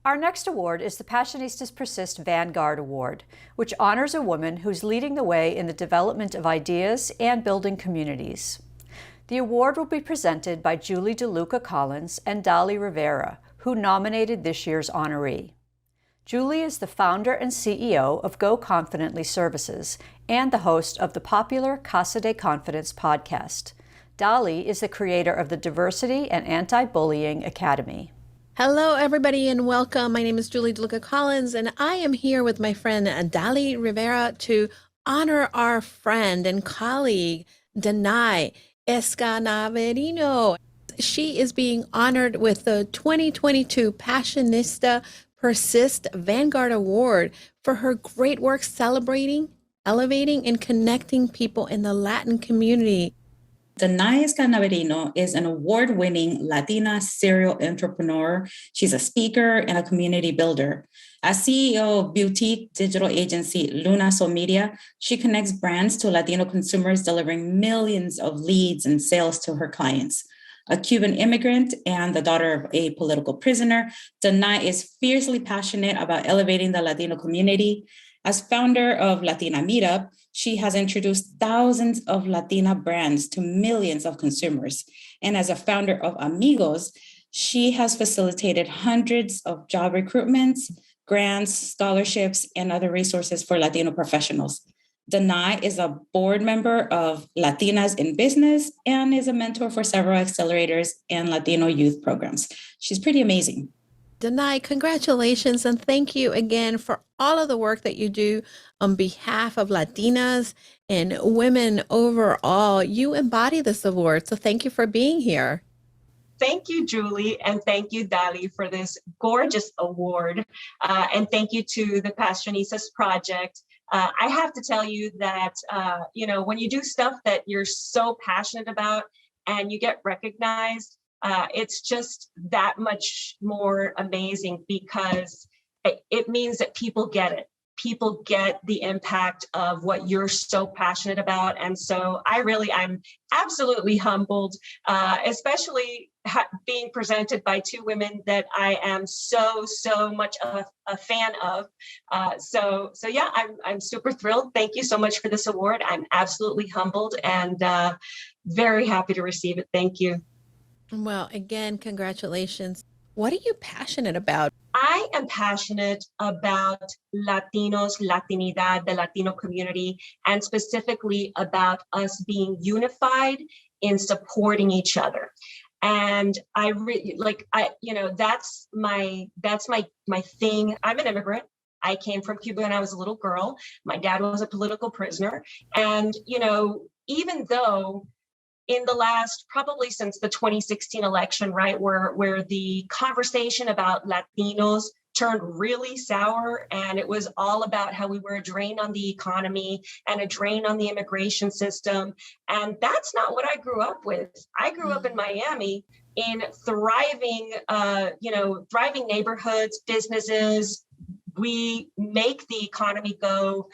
Our next award is the Passionistas Persist Vanguard Award, which honors a woman who's leading the way in the development of ideas and building communities. The award will be presented by Julie DeLucca-Collins and Danay Rivera, who nominated this year's honoree. Julie is the founder and CEO of Go Confidently Services and the host of the popular Casa de Confidence podcast. Danay is the creator of the Diversity and Anti-Bullying Academy. Hello, everybody, and welcome. My name is Julie DeLucca-Collins, and I am here with my friend Danay Rivera to honor our friend and colleague, Danay Escanaverino. She is being honored with the 2022 Passionista Persist Vanguard Award for her great work celebrating, elevating, and connecting people in the Latin community. Danay Escanaverino is an award-winning Latina serial entrepreneur. She's a speaker and a community builder. As CEO of boutique digital agency Luna Sol Media, she connects brands to Latino consumers, delivering millions of leads and sales to her clients. A Cuban immigrant and the daughter of a political prisoner, Danay is fiercely passionate about elevating the Latino community. As founder of Latina Meetup, she has introduced thousands of Latina brands to millions of consumers. And as a founder of Amigos, she has facilitated hundreds of job recruitments, grants, scholarships, and other resources for Latino professionals. Danay is a board member of Latinas in Business and is a mentor for several accelerators and Latino youth programs. She's pretty amazing. Danay, congratulations, and thank you again for all of the work that you do on behalf of Latinas and women overall. You embody this award, so thank you for being here. Thank you, Julie, and thank you, Dali, for this gorgeous award. And thank you to the Passionistas Project. I have to tell you that, when you do stuff that you're so passionate about and you get recognized, it's just that much more amazing because it means that people get it. People get the impact of what you're so passionate about. And so I'm absolutely humbled, especially being presented by two women that I am so much a fan of. I'm super thrilled. Thank you so much for this award. I'm absolutely humbled and very happy to receive it. Thank you. Well, again, congratulations. What are you passionate about? I am passionate about Latinos, Latinidad, the Latino community, and specifically about us being unified in supporting each other. And that's my thing. I'm an immigrant. I came from Cuba when I was a little girl. My dad was a political prisoner. And, even though in the last, probably since the 2016 election, right, where the conversation about Latinos turned really sour, and it was all about how we were a drain on the economy and a drain on the immigration system. And that's not what I grew up with. I grew up in Miami in thriving neighborhoods, businesses. We make the economy go.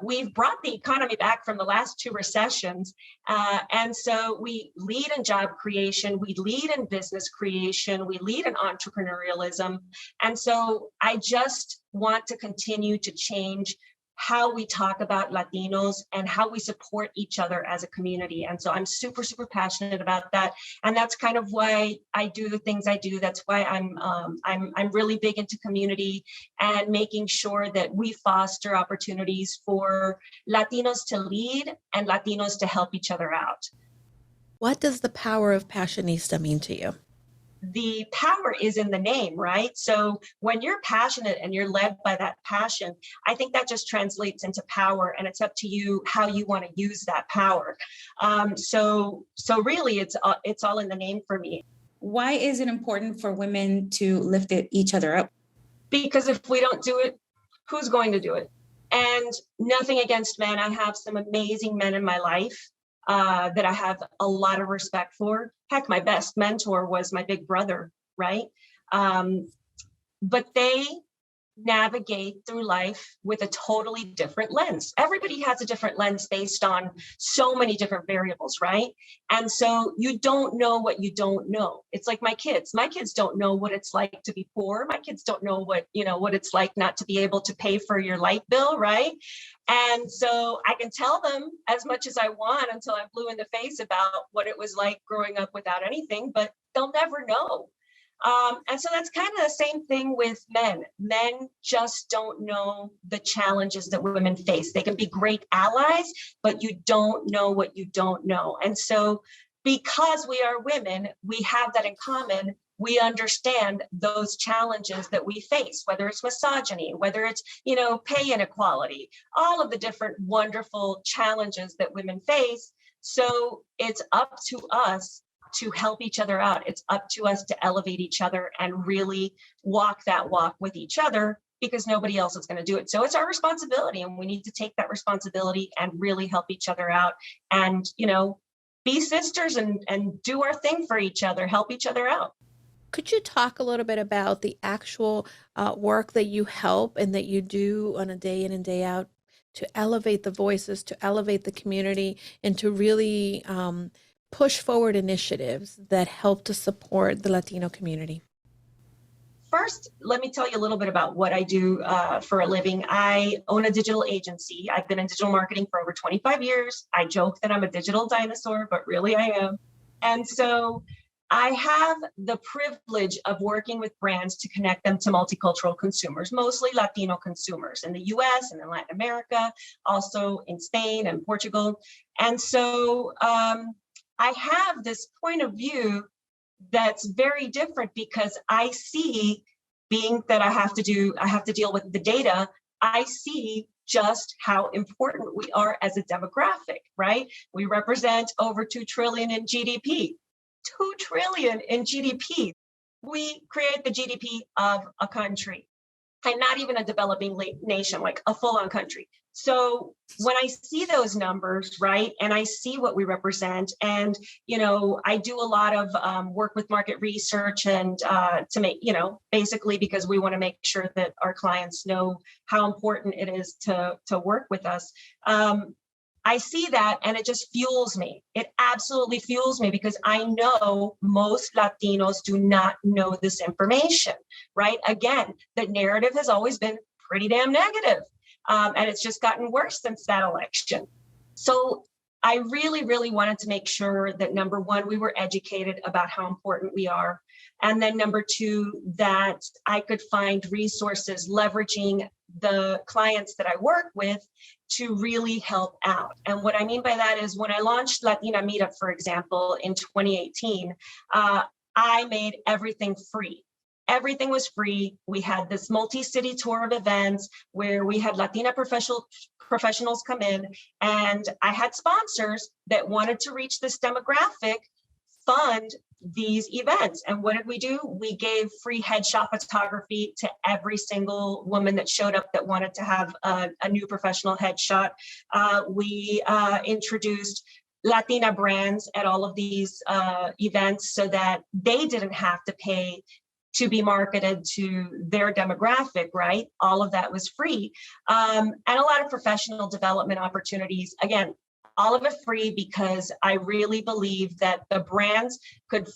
We've brought the economy back from the last two recessions. And so we lead in job creation, we lead in business creation, we lead in entrepreneurialism. And so I just want to continue to change how we talk about Latinos and how we support each other as a community. And so I'm super passionate about that. And that's kind of why I do the things I do. That's why I'm really big into community and making sure that we foster opportunities for Latinos to lead and Latinos to help each other out. What does the power of Passionista mean to you? The power is in the name, right? So when you're passionate and you're led by that passion, I think that just translates into power, and it's up to you how you want to use that power. So really, it's all in the name for me. Why is it important for women to lift each other up? Because if we don't do it, who's going to do it? And nothing against men. I have some amazing men in my life that I have a lot of respect for. Heck, my best mentor was my big brother, right? But they navigate through life with a totally different lens. Everybody has a different lens based on so many different variables, right? And so you don't know what you don't know. It's like my kids. My kids don't know what it's like to be poor. My kids don't know what it's like not to be able to pay for your light bill, right? And so I can tell them as much as I want until I'm blue in the face about what it was like growing up without anything, but they'll never know. And so that's kind of the same thing with men. Men just don't know the challenges that women face. They can be great allies, but you don't know what you don't know. And so because we are women, we have that in common. We understand those challenges that we face, whether it's misogyny, whether it's, pay inequality, all of the different wonderful challenges that women face. So it's up to us to help each other out. It's up to us to elevate each other and really walk that walk with each other, because nobody else is going to do it. So it's our responsibility, and we need to take that responsibility and really help each other out and, be sisters and do our thing for each other, help each other out. Could you talk a little bit about the actual work that you help and that you do on a day in and day out to elevate the voices, to elevate the community, and to really push forward initiatives that help to support the Latino community? First, let me tell you a little bit about what I do for a living. I own a digital agency. I've been in digital marketing for over 25 years. I joke that I'm a digital dinosaur, but really I am. And so I have the privilege of working with brands to connect them to multicultural consumers, mostly Latino consumers in the US and in Latin America, also in Spain and Portugal. And so I have this point of view that's very different, because I see, being that I have to deal with the data, I see just how important we are as a demographic, right? We represent over 2 trillion in GDP. 2 trillion in GDP. We create the GDP of a country, and not even a developing nation, like a full-on country. So when I see those numbers, right, and I see what we represent, and, I do a lot of work with market research and to make, basically because we want to make sure that our clients know how important it is to work with us. I see that, and it just fuels me. It absolutely fuels me, because I know most Latinos do not know this information, right? Again, the narrative has always been pretty damn negative. And it's just gotten worse since that election. So I really, really wanted to make sure that, number one, we were educated about how important we are. And then number two, that I could find resources leveraging the clients that I work with to really help out. And what I mean by that is, when I launched Latina Meetup, for example, in 2018, I made everything free. Everything was free. We had this multi-city tour of events where we had Latina professionals come in, and I had sponsors that wanted to reach this demographic fund these events. And what did we do? We gave free headshot photography to every single woman that showed up that wanted to have a new professional headshot. We introduced Latina brands at all of these events so that they didn't have to pay to be marketed to their demographic, right? All of that was free. And a lot of professional development opportunities. Again, all of it free, because I really believe that the brands could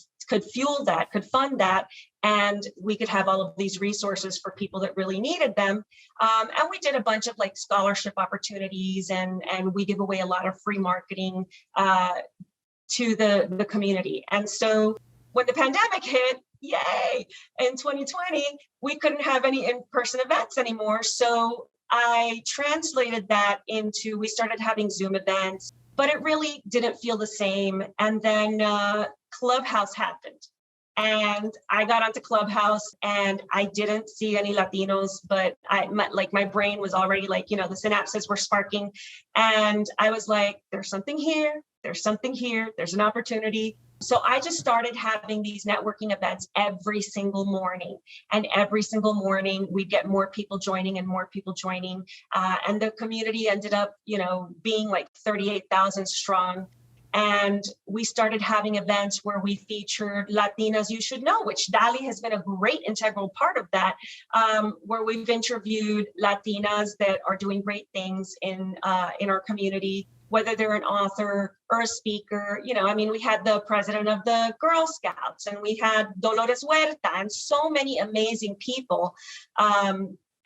fuel that, could fund that, and we could have all of these resources for people that really needed them. And we did a bunch of scholarship opportunities, and we give away a lot of free marketing to the community. And so when the pandemic hit, yay, in 2020, we couldn't have any in-person events anymore. So I translated that into, we started having Zoom events, but it really didn't feel the same. And then Clubhouse happened. And I got onto Clubhouse, and I didn't see any Latinos, but my brain was already the synapses were sparking. And I was like, there's something here, there's an opportunity. So I just started having these networking events every single morning. And every single morning we'd get more people joining and more people joining. And the community ended up, being 38,000 strong. And we started having events where we featured Latinas You Should Know, which Dali has been a great integral part of that, where we've interviewed Latinas that are doing great things in our community, whether they're an author or a speaker. We had the president of the Girl Scouts, and we had Dolores Huerta, and so many amazing people.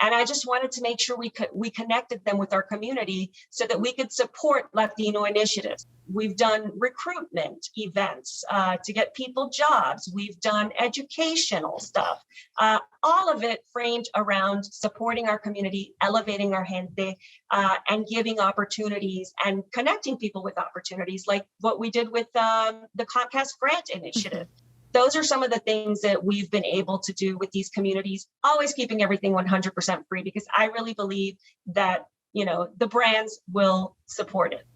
And I just wanted to make sure we connected them with our community so that we could support Latino initiatives. We've done recruitment events to get people jobs. We've done educational stuff, all of it framed around supporting our community, elevating our gente, and giving opportunities and connecting people with opportunities, like what we did with the Comcast Grant Initiative. Those are some of the things that we've been able to do with these communities, always keeping everything 100% free, because I really believe that, the brands will support it.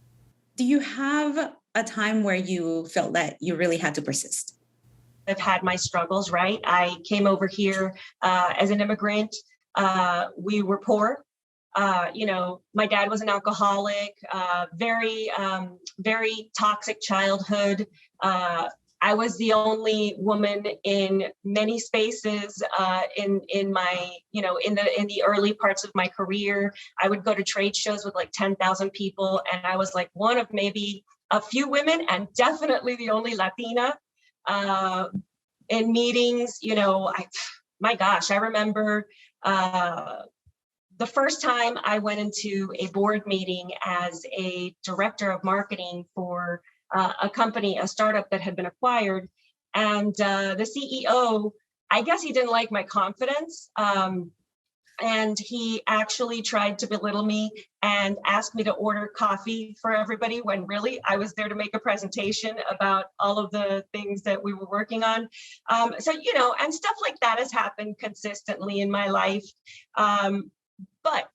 Do you have a time where you felt that you really had to persist? I've had my struggles, right? I came over here as an immigrant. We were poor. My dad was an alcoholic, very toxic childhood. I was the only woman in many spaces in my, in the early parts of my career. I would go to trade shows with like 10,000 people, and I was like one of maybe a few women, and definitely the only Latina in meetings. My gosh, I remember the first time I went into a board meeting as a director of marketing for a company, a startup that had been acquired. And the CEO, I guess he didn't like my confidence. And he actually tried to belittle me and asked me to order coffee for everybody, when really I was there to make a presentation about all of the things that we were working on. And stuff like that has happened consistently in my life. But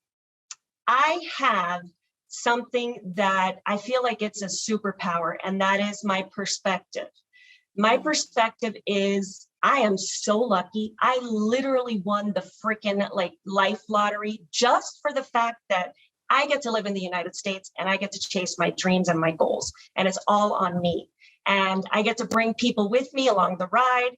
I have something that I feel like it's a superpower, and that is my perspective. My perspective is, I am so lucky. I literally won the freaking life lottery just for the fact that I get to live in the United States and I get to chase my dreams and my goals, and it's all on me. And I get to bring people with me along the ride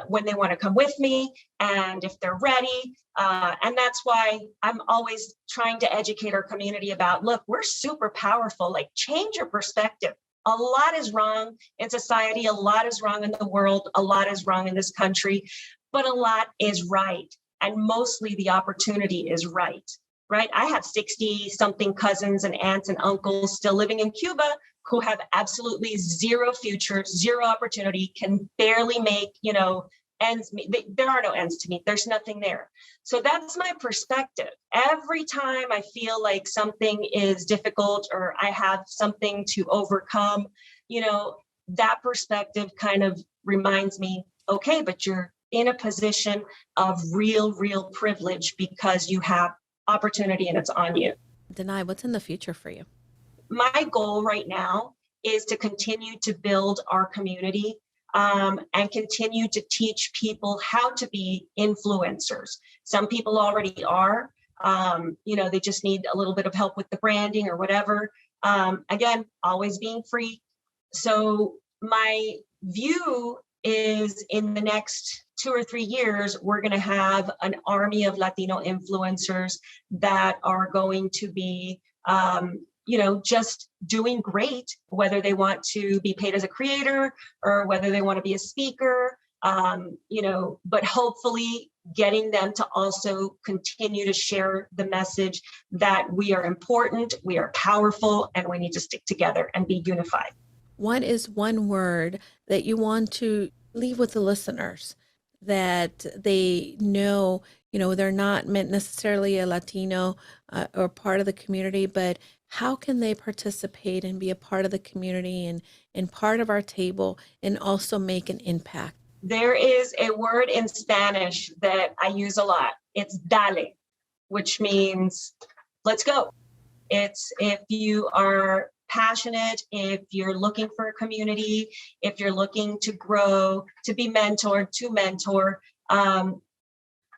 when they want to come with me, and if they're ready. And that's why I'm always trying to educate our community about, look, we're super powerful. Like, change your perspective. A lot is wrong in society. A lot is wrong in the world. A lot is wrong in this country, but a lot is right. And mostly the opportunity is right. I have 60 something cousins and aunts and uncles still living in Cuba who have absolutely zero future, zero opportunity, can barely make, ends meet. There are no ends to meet. There's nothing there. So that's my perspective. Every time I feel like something is difficult or I have something to overcome, that perspective kind of reminds me, okay, but you're in a position of real privilege because you have opportunity and it's on you. Danay, what's in the future for you? My goal right now is to continue to build our community and continue to teach people how to be influencers. Some people already are, they just need a little bit of help with the branding or whatever. Again, always being free. So my view is, in the next 2 or 3 years, we're going to have an army of Latino influencers that are going to be just doing great, whether they want to be paid as a creator or whether they want to be a speaker, but hopefully getting them to also continue to share the message that we are important, we are powerful, and we need to stick together and be unified. What is one word that you want to leave with the listeners, that they know, they're not meant necessarily a Latino or part of the community, but how can they participate and be a part of the community and part of our table and also make an impact? There is a word in Spanish that I use a lot. It's dale, which means let's go. It's if you are passionate, if you're looking for a community, if you're looking to grow, to be mentored, to mentor, come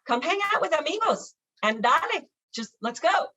hang out with amigos and dale. Just let's go.